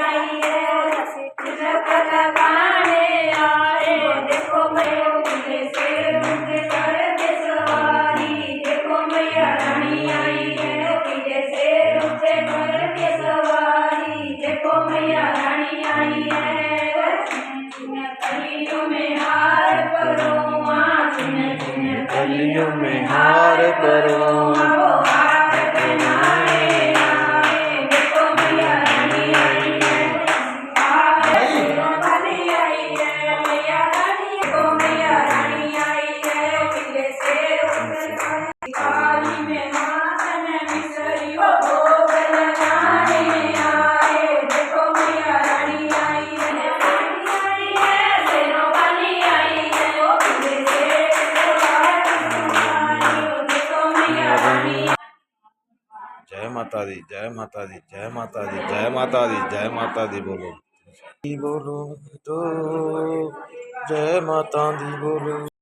आई है, तिलक लगाने आए। देखो मैया उनके सिर उनके सर पे सवारी, देखो मैया रानी आई है, उनके सिर उनके सर पे सवारी, देखो मैया रानी आई है। कलियों में हार करो माँ, कलियों में हार करो, वो हार पहनाए आए। देखो मैया रानी आई है, वाली आई है, मैया रानी, देखो मैया रानी आई है, पीले से थाली में माखन मिसरियो भोग लगाने आए। देखो मैया रानी आई है, रानी आई है, सेनो वाली आई है, वो पीले से देखो मैया रानी। जय माता दी, जय माता दी, जय माता दी, जय माता दी, जय माता दी बोलो, बोलो तो जय माता दी बोलो।